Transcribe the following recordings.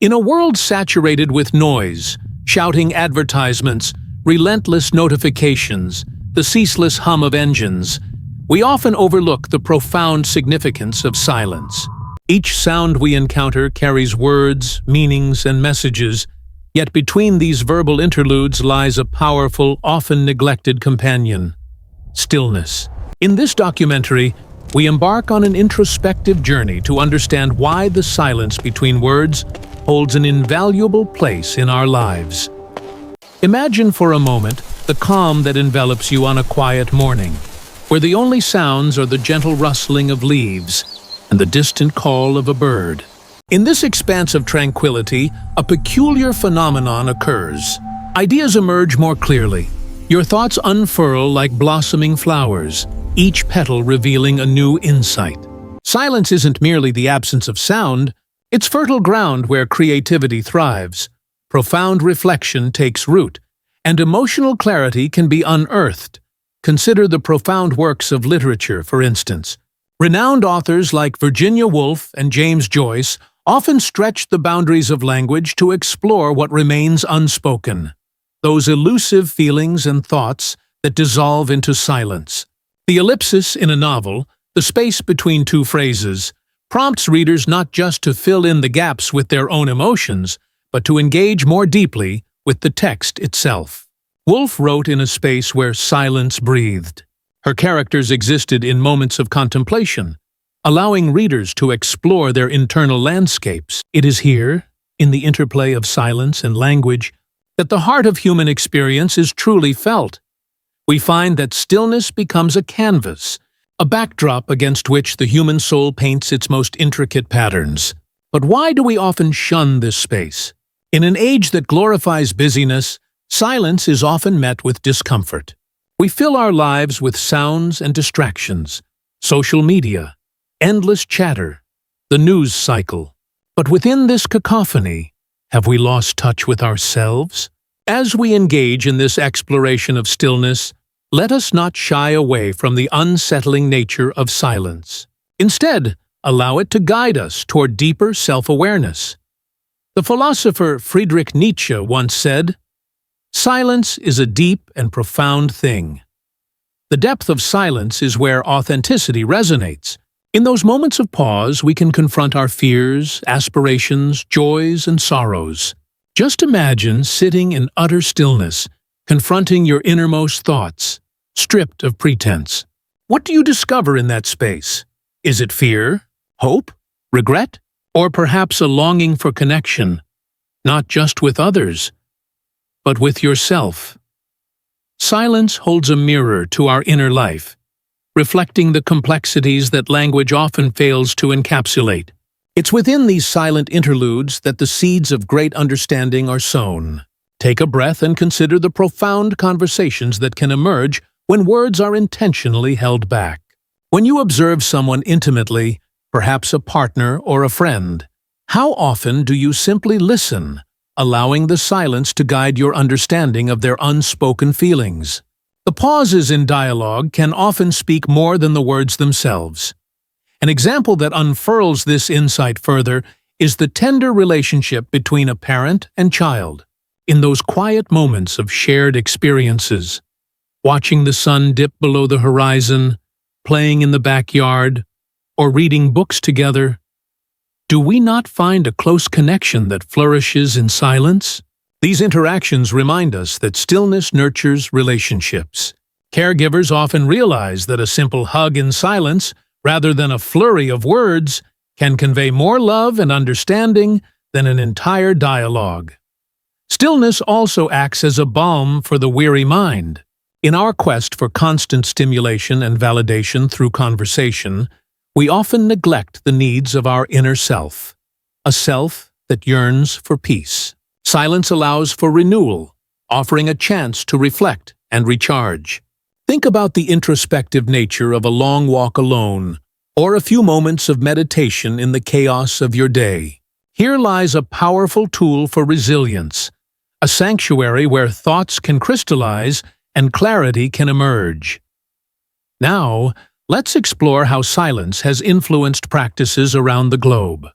In a world saturated with noise, shouting advertisements, relentless notifications, the ceaseless hum of engines, we often overlook the profound significance of silence. Each sound we encounter carries words, meanings, and messages, yet between these verbal interludes lies a powerful, often neglected companion: stillness. In this documentary, we embark on an introspective journey to understand why the silence between words holds an invaluable place in our lives. Imagine for a moment the calm that envelops you on a quiet morning, where the only sounds are the gentle rustling of leaves and the distant call of a bird. In this expanse of tranquility, a peculiar phenomenon occurs. Ideas emerge more clearly. Your thoughts unfurl like blossoming flowers, each petal revealing a new insight. Silence isn't merely the absence of sound, it's fertile ground where creativity thrives, profound reflection takes root, and emotional clarity can be unearthed. Consider the profound works of literature, for instance. Renowned authors like Virginia Woolf and James Joyce often stretch the boundaries of language to explore what remains unspoken, those elusive feelings and thoughts that dissolve into silence. The ellipsis in a novel, the space between two phrases, prompts readers not just to fill in the gaps with their own emotions, but to engage more deeply with the text itself. Woolf wrote in a space where silence breathed. Her characters existed in moments of contemplation, allowing readers to explore their internal landscapes. It is here, in the interplay of silence and language, that the heart of human experience is truly felt. We find that stillness becomes a canvas, a backdrop against which the human soul paints its most intricate patterns. But why do we often shun this space? In an age that glorifies busyness, silence is often met with discomfort. We fill our lives with sounds and distractions, social media, endless chatter, the news cycle. But within this cacophony, have we lost touch with ourselves? As we engage in this exploration of stillness, let us not shy away from the unsettling nature of silence. Instead, allow it to guide us toward deeper self-awareness. The philosopher Friedrich Nietzsche once said, "Silence is a deep and profound thing." The depth of silence is where authenticity resonates. In those moments of pause, we can confront our fears, aspirations, joys, and sorrows. Just imagine sitting in utter stillness, confronting your innermost thoughts, stripped of pretense. What do you discover in that space? Is it fear, hope, regret, or perhaps a longing for connection, not just with others, but with yourself? Silence holds a mirror to our inner life, reflecting the complexities that language often fails to encapsulate. It's within these silent interludes that the seeds of great understanding are sown. Take a breath and consider the profound conversations that can emerge when words are intentionally held back. When you observe someone intimately, perhaps a partner or a friend, how often do you simply listen, allowing the silence to guide your understanding of their unspoken feelings? The pauses in dialogue can often speak more than the words themselves. An example that unfurls this insight further is the tender relationship between a parent and child. In those quiet moments of shared experiences, watching the sun dip below the horizon, playing in the backyard, or reading books together, do we not find a close connection that flourishes in silence? These interactions remind us that stillness nurtures relationships. Caregivers often realize that a simple hug in silence, rather than a flurry of words, can convey more love and understanding than an entire dialogue. Stillness also acts as a balm for the weary mind. In our quest for constant stimulation and validation through conversation, we often neglect the needs of our inner self, a self that yearns for peace. Silence allows for renewal, offering a chance to reflect and recharge. Think about the introspective nature of a long walk alone, or a few moments of meditation in the chaos of your day. Here lies a powerful tool for resilience, a sanctuary where thoughts can crystallize and clarity can emerge. Now, let's explore how silence has influenced practices around the globe.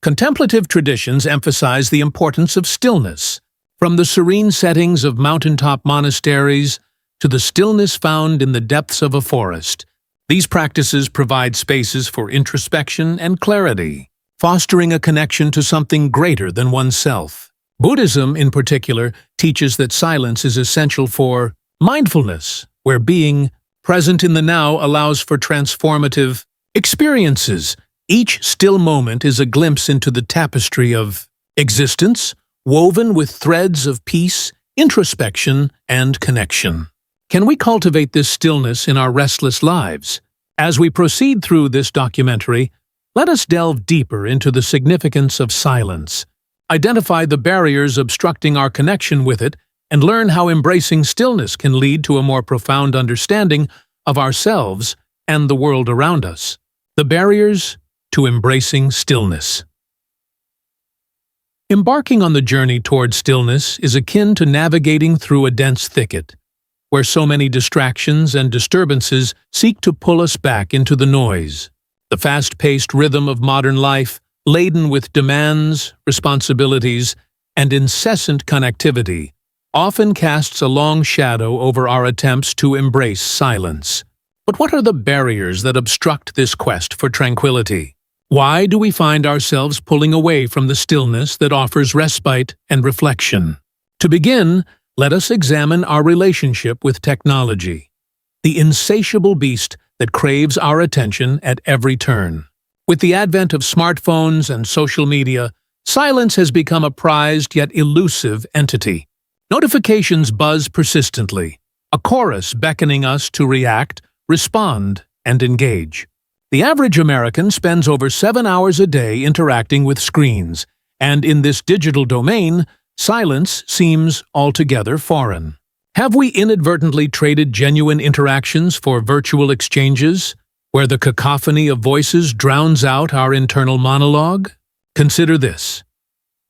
Contemplative traditions emphasize the importance of stillness, from the serene settings of mountaintop monasteries to the stillness found in the depths of a forest. These practices provide spaces for introspection and clarity, fostering a connection to something greater than oneself. Buddhism, in particular, teaches that silence is essential for mindfulness, where being present in the now allows for transformative experiences. Each still moment is a glimpse into the tapestry of existence, woven with threads of peace, introspection, and connection. Can we cultivate this stillness in our restless lives? As we proceed through this documentary, let us delve deeper into the significance of silence, identify the barriers obstructing our connection with it, and learn how embracing stillness can lead to a more profound understanding of ourselves and the world around us. The barriers to embracing stillness. Embarking on the journey toward stillness is akin to navigating through a dense thicket, where so many distractions and disturbances seek to pull us back into the noise. The fast-paced rhythm of modern life, laden with demands, responsibilities, and incessant connectivity, often casts a long shadow over our attempts to embrace silence. But what are the barriers that obstruct this quest for tranquility? Why do we find ourselves pulling away from the stillness that offers respite and reflection? To begin, let us examine our relationship with technology, the insatiable beast that craves our attention at every turn. With the advent of smartphones and social media, silence has become a prized yet elusive entity. Notifications buzz persistently, a chorus beckoning us to react, respond, and engage. The average American spends over 7 hours a day interacting with screens, and in this digital domain, silence seems altogether foreign. Have we inadvertently traded genuine interactions for virtual exchanges, where the cacophony of voices drowns out our internal monologue? Consider this.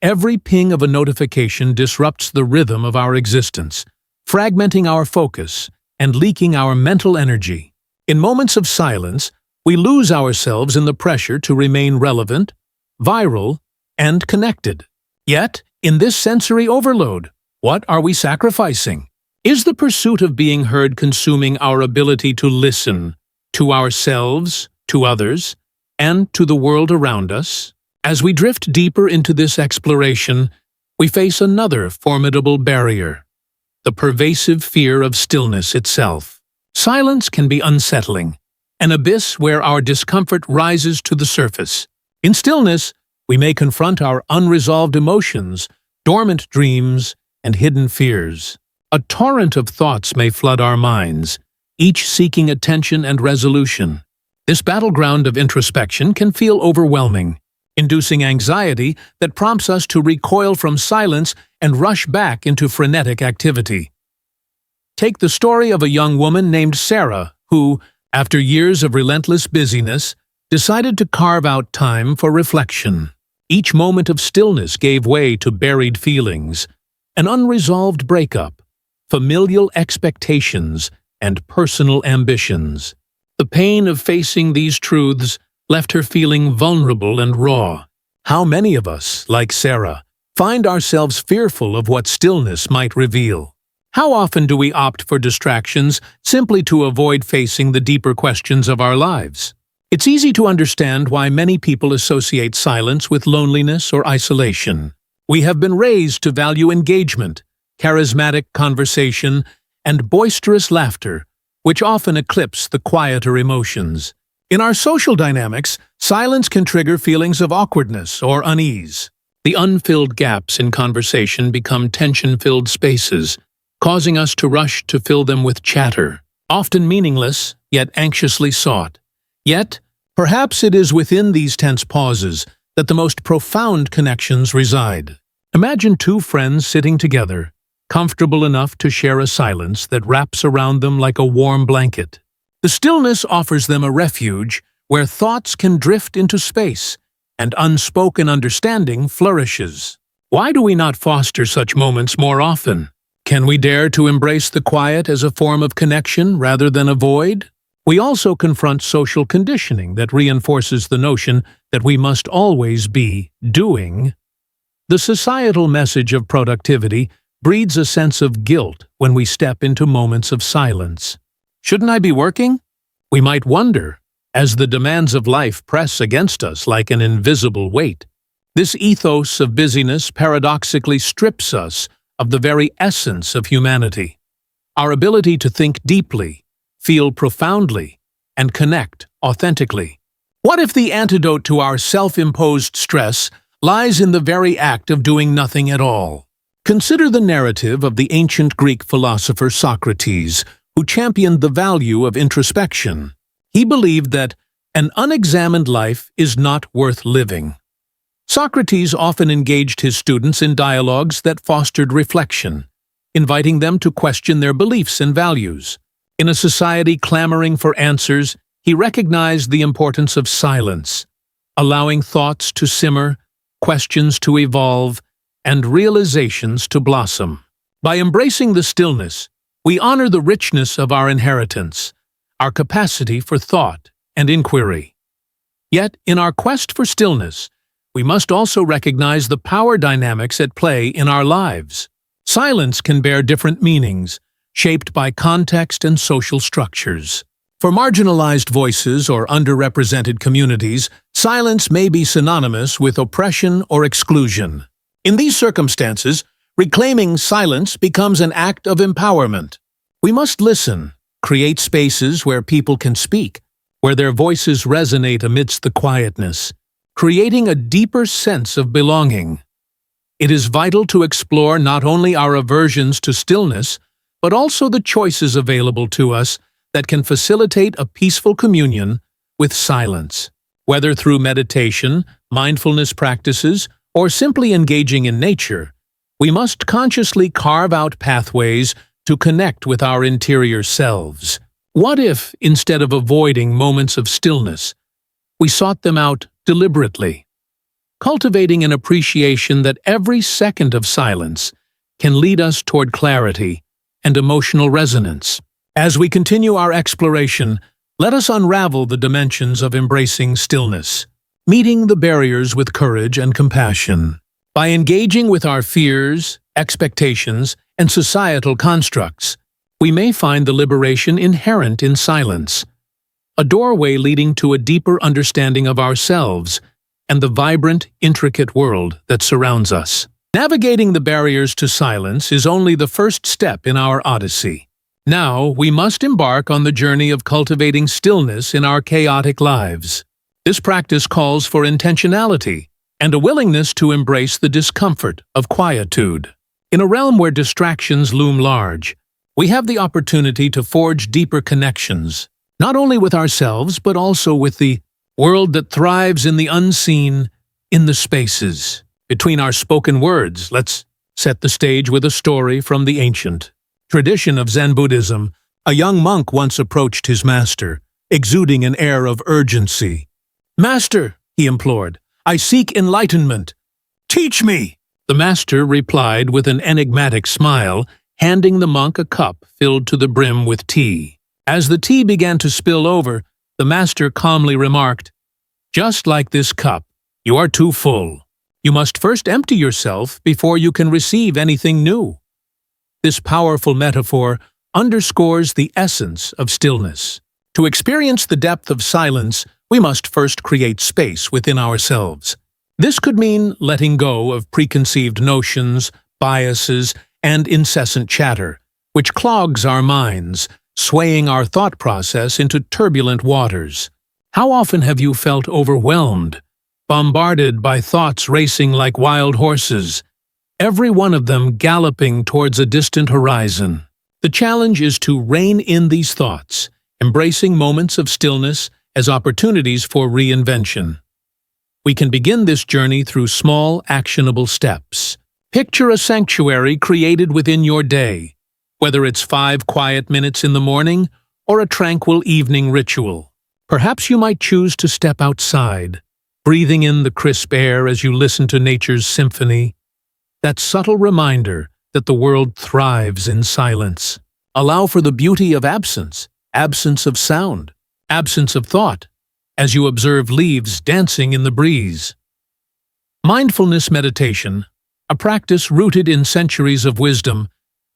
Every ping of a notification disrupts the rhythm of our existence, fragmenting our focus and leaking our mental energy. In moments of silence, we lose ourselves in the pressure to remain relevant, viral, and connected. Yet, in this sensory overload, what are we sacrificing? Is the pursuit of being heard consuming our ability to listen to ourselves, to others, and to the world around us? As we drift deeper into this exploration, we face another formidable barrier: the pervasive fear of stillness itself. Silence can be unsettling, an abyss where our discomfort rises to the surface. In stillness, we may confront our unresolved emotions, dormant dreams, and hidden fears. A torrent of thoughts may flood our minds, each seeking attention and resolution. This battleground of introspection can feel overwhelming, inducing anxiety that prompts us to recoil from silence and rush back into frenetic activity. Take the story of a young woman named Sarah, who, after years of relentless busyness, decided to carve out time for reflection. Each moment of stillness gave way to buried feelings, an unresolved breakup, familial expectations, and personal ambitions. The pain of facing these truths left her feeling vulnerable and raw. How many of us, like Sarah, find ourselves fearful of what stillness might reveal? How often do we opt for distractions simply to avoid facing the deeper questions of our lives? It's easy to understand why many people associate silence with loneliness or isolation. We have been raised to value engagement, charismatic conversation, and boisterous laughter, which often eclipse the quieter emotions. In our social dynamics, silence can trigger feelings of awkwardness or unease. The unfilled gaps in conversation become tension-filled spaces, causing us to rush to fill them with chatter, often meaningless, yet anxiously sought. Yet, perhaps it is within these tense pauses that the most profound connections reside. Imagine two friends sitting together, comfortable enough to share a silence that wraps around them like a warm blanket. The stillness offers them a refuge where thoughts can drift into space and unspoken understanding flourishes. Why do we not foster such moments more often? Can we dare to embrace the quiet as a form of connection rather than avoid? We also confront social conditioning that reinforces the notion that we must always be doing. The societal message of productivity breeds a sense of guilt when we step into moments of silence. Shouldn't I be working? We might wonder, as the demands of life press against us like an invisible weight. This ethos of busyness paradoxically strips us of the very essence of humanity, our ability to think deeply, feel profoundly, and connect authentically. What if the antidote to our self-imposed stress lies in the very act of doing nothing at all? Consider the narrative of the ancient Greek philosopher Socrates, who championed the value of introspection. He believed that an unexamined life is not worth living. Socrates often engaged his students in dialogues that fostered reflection, inviting them to question their beliefs and values. In a society clamoring for answers, he recognized the importance of silence, allowing thoughts to simmer, questions to evolve, and realizations to blossom. By embracing the stillness, we honor the richness of our inheritance, our capacity for thought and inquiry. Yet, in our quest for stillness, we must also recognize the power dynamics at play in our lives. Silence can bear different meanings, shaped by context and social structures. For marginalized voices or underrepresented communities, silence may be synonymous with oppression or exclusion. In these circumstances, reclaiming silence becomes an act of empowerment. We must listen, create spaces where people can speak, where their voices resonate amidst the quietness, creating a deeper sense of belonging. It is vital to explore not only our aversions to stillness, but also the choices available to us that can facilitate a peaceful communion with silence. Whether through meditation, mindfulness practices, or simply engaging in nature, we must consciously carve out pathways to connect with our interior selves. What if, instead of avoiding moments of stillness, we sought them out deliberately, cultivating an appreciation that every second of silence can lead us toward clarity and emotional resonance? As we continue our exploration, let us unravel the dimensions of embracing stillness, meeting the barriers with courage and compassion. By engaging with our fears, expectations, and societal constructs, we may find the liberation inherent in silence, a doorway leading to a deeper understanding of ourselves and the vibrant, intricate world that surrounds us. Navigating the barriers to silence is only the first step in our odyssey. Now, we must embark on the journey of cultivating stillness in our chaotic lives. This practice calls for intentionality and a willingness to embrace the discomfort of quietude. In a realm where distractions loom large, we have the opportunity to forge deeper connections, not only with ourselves but also with the world that thrives in the unseen, in the spaces. Between our spoken words, let's set the stage with a story from the ancient tradition of Zen Buddhism. A young monk once approached his master, exuding an air of urgency. "Master," he implored, "I seek enlightenment. Teach me!" The master replied with an enigmatic smile, handing the monk a cup filled to the brim with tea. As the tea began to spill over, the master calmly remarked, "Just like this cup, you are too full. You must first empty yourself before you can receive anything new." This powerful metaphor underscores the essence of stillness. To experience the depth of silence, we must first create space within ourselves. This could mean letting go of preconceived notions, biases, and incessant chatter, which clogs our minds, swaying our thought process into turbulent waters. How often have you felt overwhelmed, bombarded by thoughts racing like wild horses, every one of them galloping towards a distant horizon? The challenge is to rein in these thoughts, embracing moments of stillness as opportunities for reinvention. We can begin this journey through small, actionable steps. Picture a sanctuary created within your day, whether it's 5 quiet minutes in the morning or a tranquil evening ritual. Perhaps you might choose to step outside, breathing in the crisp air as you listen to nature's symphony, that subtle reminder that the world thrives in silence. Allow for the beauty of absence, absence of sound, absence of thought, as you observe leaves dancing in the breeze. Mindfulness meditation, a practice rooted in centuries of wisdom,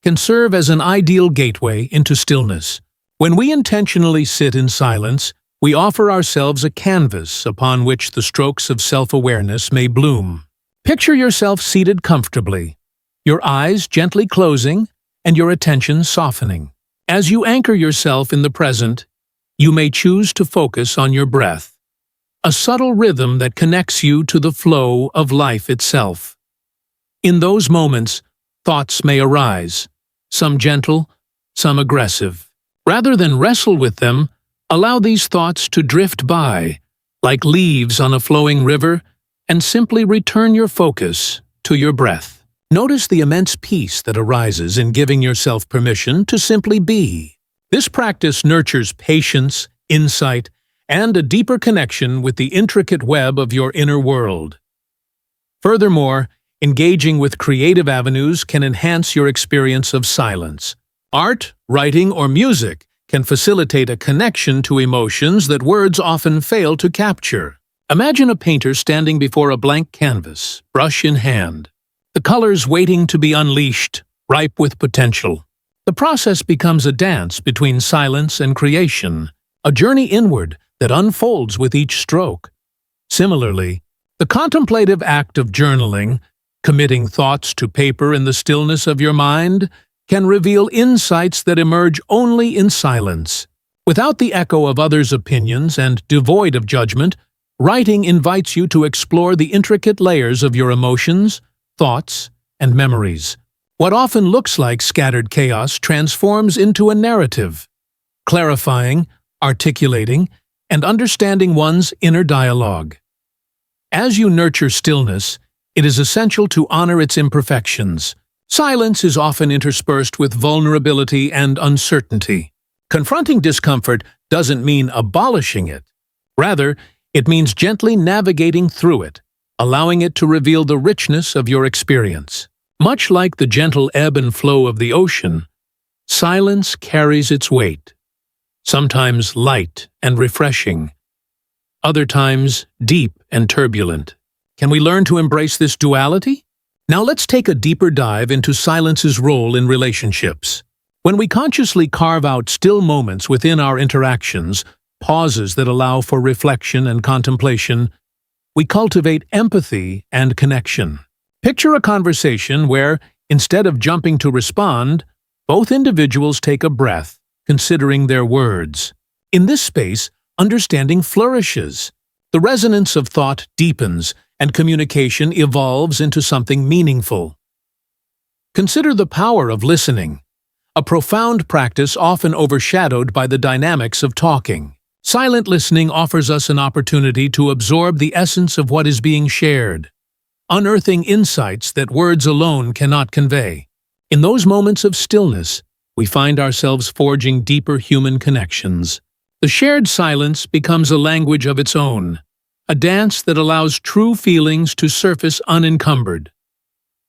can serve as an ideal gateway into stillness. When we intentionally sit in silence, we offer ourselves a canvas upon which the strokes of self-awareness may bloom. Picture yourself seated comfortably, your eyes gently closing and your attention softening. As you anchor yourself in the present, you may choose to focus on your breath, a subtle rhythm that connects you to the flow of life itself. In those moments, thoughts may arise, some gentle, some aggressive. Rather than wrestle with them, allow these thoughts to drift by, like leaves on a flowing river, and simply return your focus to your breath. Notice the immense peace that arises in giving yourself permission to simply be. This practice nurtures patience, insight, and a deeper connection with the intricate web of your inner world. Furthermore, engaging with creative avenues can enhance your experience of silence. Art, writing, or music can facilitate a connection to emotions that words often fail to capture. Imagine a painter standing before a blank canvas, brush in hand, the colors waiting to be unleashed, ripe with potential. The process becomes a dance between silence and creation, a journey inward that unfolds with each stroke. Similarly, the contemplative act of journaling, committing thoughts to paper in the stillness of your mind, can reveal insights that emerge only in silence. Without the echo of others' opinions and devoid of judgment, writing invites you to explore the intricate layers of your emotions, thoughts, and memories. What often looks like scattered chaos transforms into a narrative, clarifying, articulating, and understanding one's inner dialogue. As you nurture stillness, it is essential to honor its imperfections. Silence is often interspersed with vulnerability and uncertainty. Confronting discomfort doesn't mean abolishing it. Rather, it means gently navigating through it, allowing it to reveal the richness of your experience. Much like the gentle ebb and flow of the ocean, silence carries its weight, sometimes light and refreshing, other times deep and turbulent. Can we learn to embrace this duality? Now let's take a deeper dive into silence's role in relationships. When we consciously carve out still moments within our interactions, pauses that allow for reflection and contemplation, we cultivate empathy and connection. Picture a conversation where, instead of jumping to respond, both individuals take a breath, considering their words. In this space, understanding flourishes. The resonance of thought deepens, and communication evolves into something meaningful. Consider the power of listening, a profound practice often overshadowed by the dynamics of talking. Silent listening offers us an opportunity to absorb the essence of what is being shared, unearthing insights that words alone cannot convey. In those moments of stillness, we find ourselves forging deeper human connections. The shared silence becomes a language of its own, a dance that allows true feelings to surface unencumbered.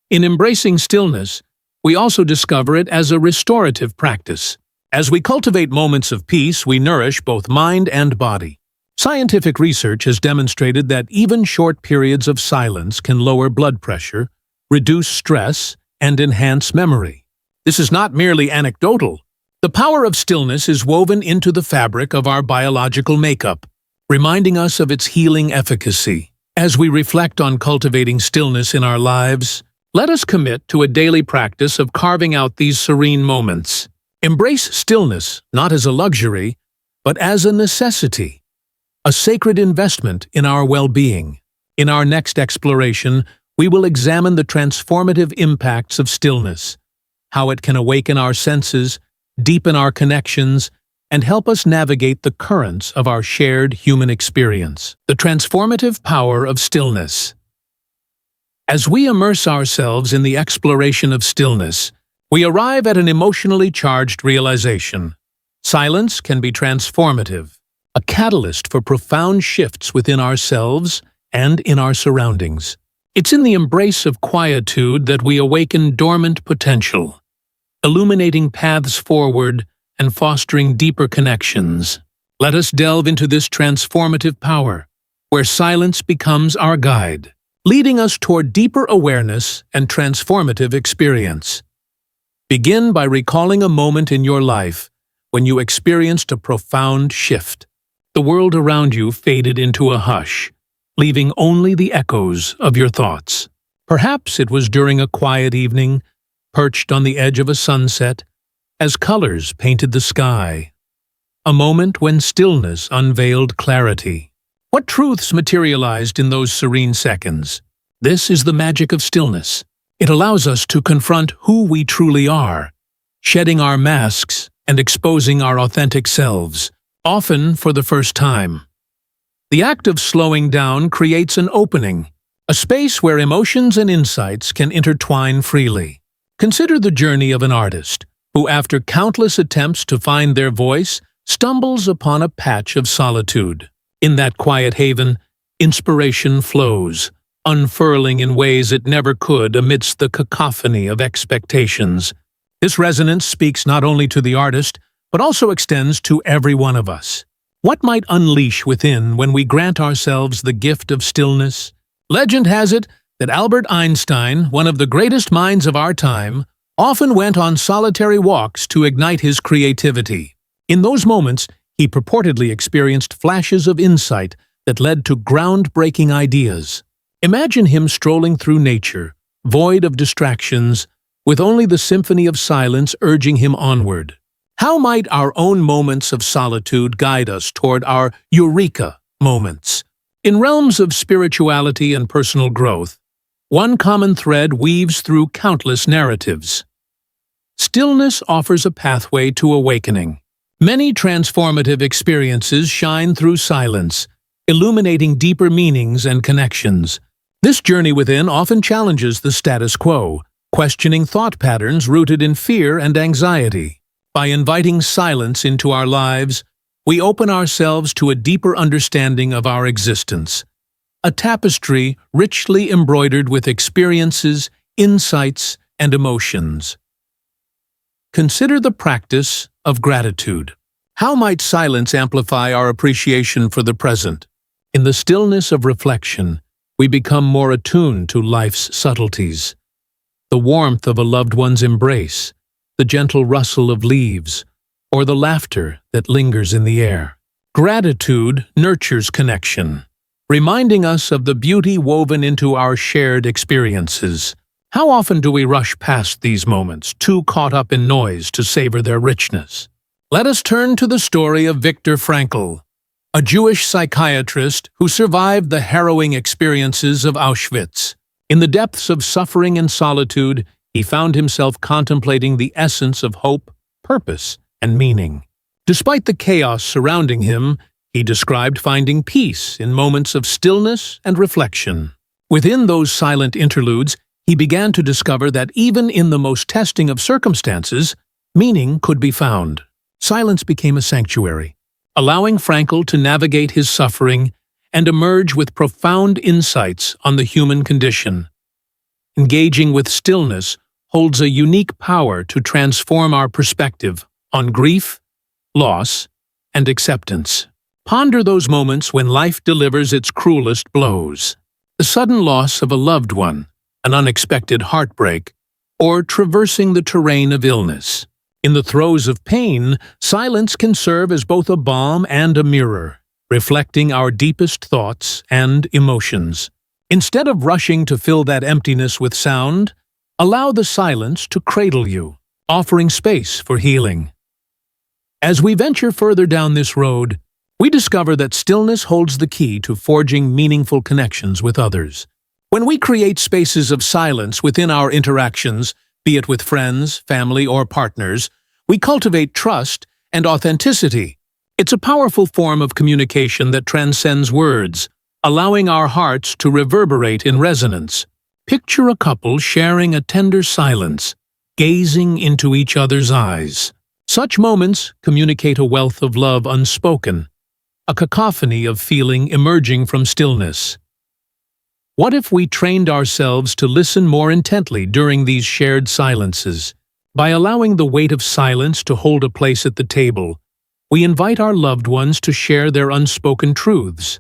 In embracing stillness, we also discover it as a restorative practice. As we cultivate moments of peace, we nourish both mind and body. Scientific research has demonstrated that even short periods of silence can lower blood pressure, reduce stress, and enhance memory. This is not merely anecdotal. The power of stillness is woven into the fabric of our biological makeup, reminding us of its healing efficacy. As we reflect on cultivating stillness in our lives, let us commit to a daily practice of carving out these serene moments. Embrace stillness not as a luxury, but as a necessity, a sacred investment in our well-being. In our next exploration, we will examine the transformative impacts of stillness, how it can awaken our senses, deepen our connections, and help us navigate the currents of our shared human experience. The transformative power of stillness. As we immerse ourselves in the exploration of stillness, we arrive at an emotionally charged realization. Silence can be transformative, a catalyst for profound shifts within ourselves and in our surroundings. It's in the embrace of quietude that we awaken dormant potential, illuminating paths forward and fostering deeper connections. Let us delve into this transformative power, where silence becomes our guide, leading us toward deeper awareness and transformative experience. Begin by recalling a moment in your life when you experienced a profound shift. The world around you faded into a hush, leaving only the echoes of your thoughts. Perhaps it was during a quiet evening, perched on the edge of a sunset, as colors painted the sky. A moment when stillness unveiled clarity. What truths materialized in those serene seconds? This is the magic of stillness. It allows us to confront who we truly are, shedding our masks and exposing our authentic selves, often for the first time. The act of slowing down creates an opening, a space where emotions and insights can intertwine freely. Consider the journey of an artist who, after countless attempts to find their voice, stumbles upon a patch of solitude. In that quiet haven, inspiration flows, unfurling in ways it never could amidst the cacophony of expectations. This resonance speaks not only to the artist, but also extends to every one of us. What might unleash within when we grant ourselves the gift of stillness? Legend has it that Albert Einstein, one of the greatest minds of our time, often went on solitary walks to ignite his creativity. In those moments, he purportedly experienced flashes of insight that led to groundbreaking ideas. Imagine him strolling through nature, void of distractions, with only the symphony of silence urging him onward. How might our own moments of solitude guide us toward our eureka moments? In realms of spirituality and personal growth, one common thread weaves through countless narratives. Stillness offers a pathway to awakening. Many transformative experiences shine through silence, illuminating deeper meanings and connections. This journey within often challenges the status quo, questioning thought patterns rooted in fear and anxiety. By inviting silence into our lives, we open ourselves to a deeper understanding of our existence, a tapestry richly embroidered with experiences, insights, and emotions. Consider the practice of gratitude. How might silence amplify our appreciation for the present? In the stillness of reflection, we become more attuned to life's subtleties. The warmth of a loved one's embrace, the gentle rustle of leaves, or the laughter that lingers in the air. Gratitude nurtures connection, reminding us of the beauty woven into our shared experiences. How often do we rush past these moments, too caught up in noise to savor their richness? Let us turn to the story of Viktor Frankl, a Jewish psychiatrist who survived the harrowing experiences of Auschwitz. In the depths of suffering and solitude, he found himself contemplating the essence of hope, purpose, and meaning. Despite the chaos surrounding him, he described finding peace in moments of stillness and reflection. Within those silent interludes, he began to discover that even in the most testing of circumstances, meaning could be found. Silence became a sanctuary, allowing Frankl to navigate his suffering and emerge with profound insights on the human condition. Engaging with stillness holds a unique power to transform our perspective on grief, loss, and acceptance. Ponder those moments when life delivers its cruelest blows. The sudden loss of a loved one, an unexpected heartbreak, or traversing the terrain of illness. In the throes of pain, silence can serve as both a balm and a mirror, reflecting our deepest thoughts and emotions. Instead of rushing to fill that emptiness with sound, allow the silence to cradle you, offering space for healing. As we venture further down this road, we discover that stillness holds the key to forging meaningful connections with others. When we create spaces of silence within our interactions, be it with friends, family, or partners, we cultivate trust and authenticity. It's a powerful form of communication that transcends words, allowing our hearts to reverberate in resonance. Picture a couple sharing a tender silence, gazing into each other's eyes. Such moments communicate a wealth of love unspoken, a cacophony of feeling emerging from stillness. What if we trained ourselves to listen more intently during these shared silences? By allowing the weight of silence to hold a place at the table, we invite our loved ones to share their unspoken truths,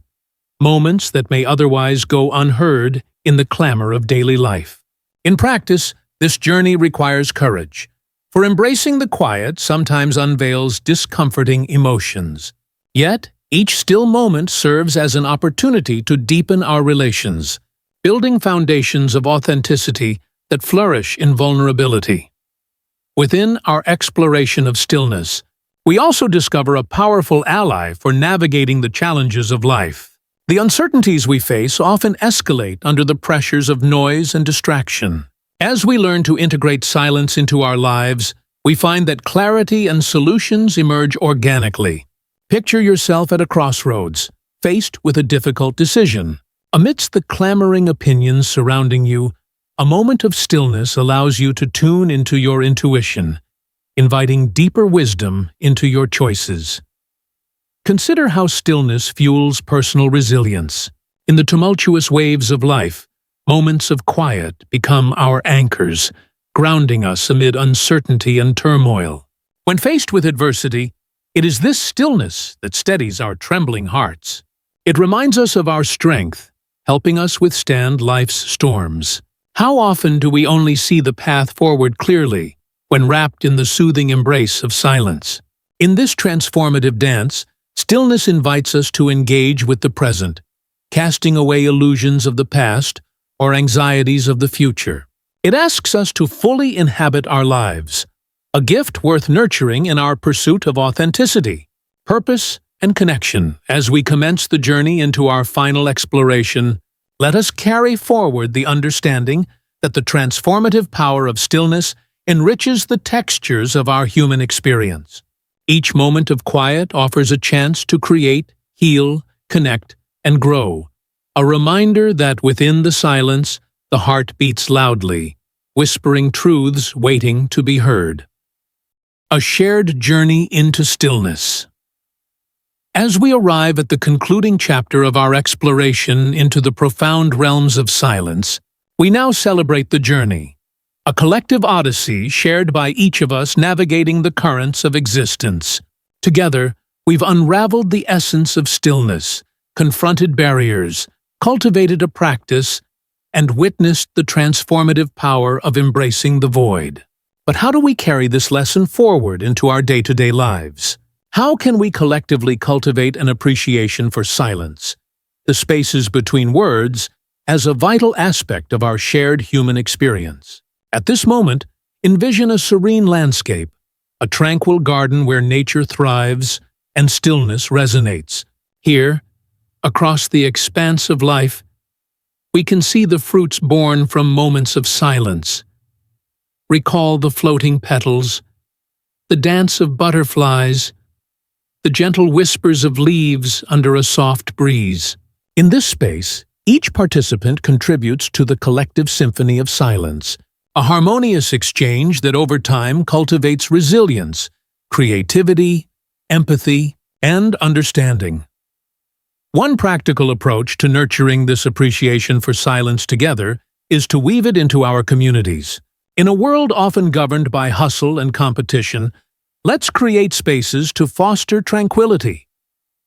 moments that may otherwise go unheard in the clamor of daily life. In practice, this journey requires courage, for embracing the quiet sometimes unveils discomforting emotions. Yet, each still moment serves as an opportunity to deepen our relations, building foundations of authenticity that flourish in vulnerability. Within our exploration of stillness, we also discover a powerful ally for navigating the challenges of life. The uncertainties we face often escalate under the pressures of noise and distraction. As we learn to integrate silence into our lives, we find that clarity and solutions emerge organically. Picture yourself at a crossroads, faced with a difficult decision. Amidst the clamoring opinions surrounding you, a moment of stillness allows you to tune into your intuition, inviting deeper wisdom into your choices. Consider how stillness fuels personal resilience. In the tumultuous waves of life, moments of quiet become our anchors, grounding us amid uncertainty and turmoil. When faced with adversity, it is this stillness that steadies our trembling hearts. It reminds us of our strength, helping us withstand life's storms. How often do we only see the path forward clearly when wrapped in the soothing embrace of silence? In this transformative dance, stillness invites us to engage with the present, casting away illusions of the past or anxieties of the future. It asks us to fully inhabit our lives, a gift worth nurturing in our pursuit of authenticity, purpose, and connection. As we commence the journey into our final exploration, let us carry forward the understanding that the transformative power of stillness enriches the textures of our human experience. Each moment of quiet offers a chance to create, heal, connect, and grow, a reminder that within the silence, the heart beats loudly, whispering truths waiting to be heard. A shared journey into stillness. As we arrive at the concluding chapter of our exploration into the profound realms of silence, we now celebrate the journey, a collective odyssey shared by each of us navigating the currents of existence. Together, we've unraveled the essence of stillness, confronted barriers, cultivated a practice, and witnessed the transformative power of embracing the void. But how do we carry this lesson forward into our day-to-day lives? How can we collectively cultivate an appreciation for silence, the spaces between words, as a vital aspect of our shared human experience? At this moment, envision a serene landscape, a tranquil garden where nature thrives and stillness resonates. Here, across the expanse of life, we can see the fruits born from moments of silence. Recall the floating petals, the dance of butterflies, the gentle whispers of leaves under a soft breeze. In this space, each participant contributes to the collective symphony of silence, a harmonious exchange that over time cultivates resilience, creativity, empathy, and understanding. One practical approach to nurturing this appreciation for silence together is to weave it into our communities. In a world often governed by hustle and competition, let's create spaces to foster tranquility.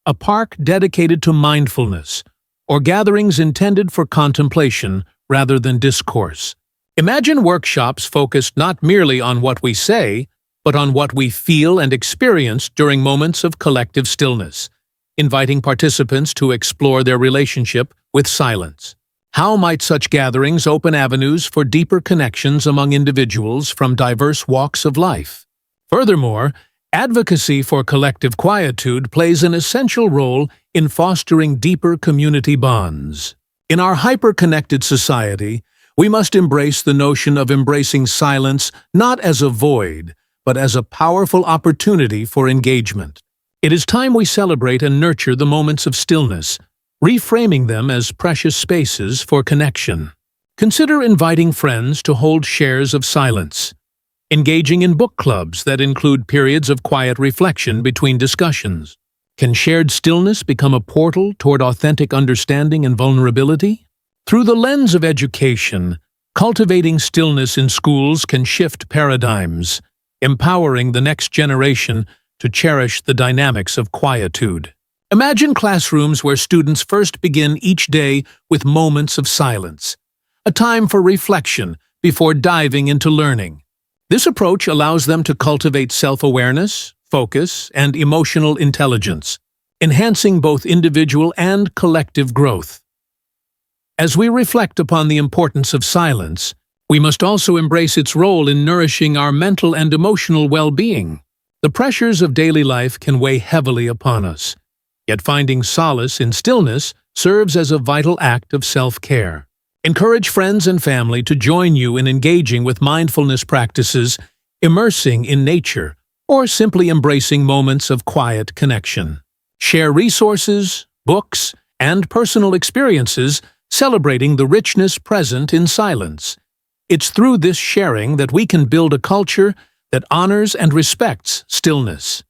A park dedicated to mindfulness, or gatherings intended for contemplation rather than discourse. Imagine workshops focused not merely on what we say, but on what we feel and experience during moments of collective stillness, inviting participants to explore their relationship with silence. How might such gatherings open avenues for deeper connections among individuals from diverse walks of life? Furthermore, advocacy for collective quietude plays an essential role in fostering deeper community bonds. In our hyper-connected society, we must embrace the notion of embracing silence not as a void, but as a powerful opportunity for engagement. It is time we celebrate and nurture the moments of stillness, reframing them as precious spaces for connection. Consider inviting friends to hold shares of silence, engaging in book clubs that include periods of quiet reflection between discussions. Can shared stillness become a portal toward authentic understanding and vulnerability? Through the lens of education, cultivating stillness in schools can shift paradigms, empowering the next generation to cherish the dynamics of quietude. Imagine classrooms where students first begin each day with moments of silence, a time for reflection before diving into learning. This approach allows them to cultivate self-awareness, focus, and emotional intelligence, enhancing both individual and collective growth. As we reflect upon the importance of silence, we must also embrace its role in nourishing our mental and emotional well-being. The pressures of daily life can weigh heavily upon us, yet finding solace in stillness serves as a vital act of self-care. Encourage friends and family to join you in engaging with mindfulness practices, immersing in nature, or simply embracing moments of quiet connection. Share resources, books, and personal experiences celebrating the richness present in silence. It's through this sharing that we can build a culture that honors and respects stillness.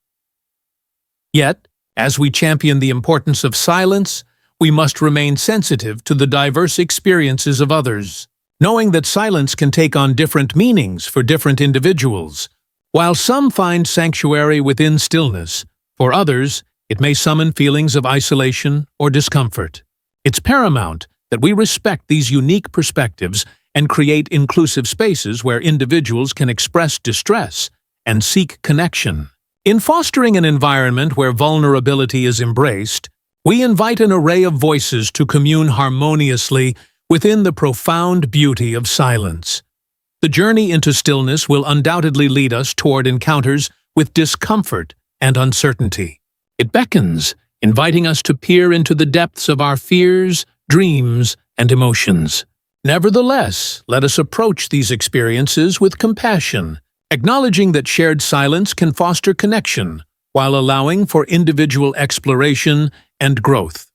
Yet, as we champion the importance of silence, we must remain sensitive to the diverse experiences of others, knowing that silence can take on different meanings for different individuals. While some find sanctuary within stillness, for others, it may summon feelings of isolation or discomfort. It's paramount that we respect these unique perspectives and create inclusive spaces where individuals can express distress and seek connection. In fostering an environment where vulnerability is embraced, we invite an array of voices to commune harmoniously within the profound beauty of silence. The journey into stillness will undoubtedly lead us toward encounters with discomfort and uncertainty. It beckons, inviting us to peer into the depths of our fears, dreams, and emotions. Nevertheless, let us approach these experiences with compassion, acknowledging that shared silence can foster connection while allowing for individual exploration and growth.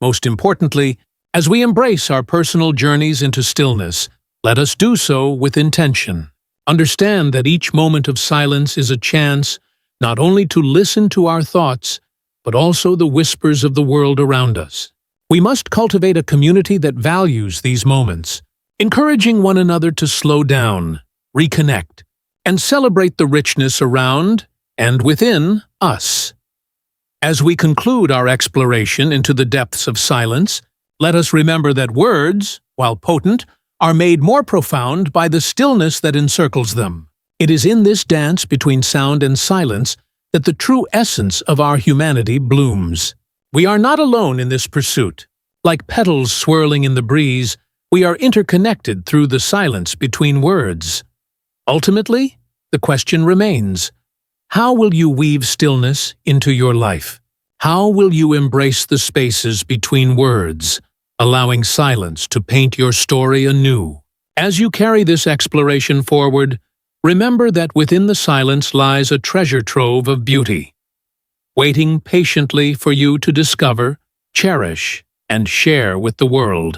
Most importantly, as we embrace our personal journeys into stillness, let us do so with intention. Understand that each moment of silence is a chance not only to listen to our thoughts, but also the whispers of the world around us. We must cultivate a community that values these moments, encouraging one another to slow down, reconnect, and celebrate the richness around and within us. As we conclude our exploration into the depths of silence, let us remember that words, while potent, are made more profound by the stillness that encircles them. It is in this dance between sound and silence that the true essence of our humanity blooms. We are not alone in this pursuit. Like petals swirling in the breeze, we are interconnected through the silence between words. Ultimately, the question remains: how will you weave stillness into your life? How will you embrace the spaces between words, allowing silence to paint your story anew? As you carry this exploration forward, remember that within the silence lies a treasure trove of beauty, waiting patiently for you to discover, cherish, and share with the world.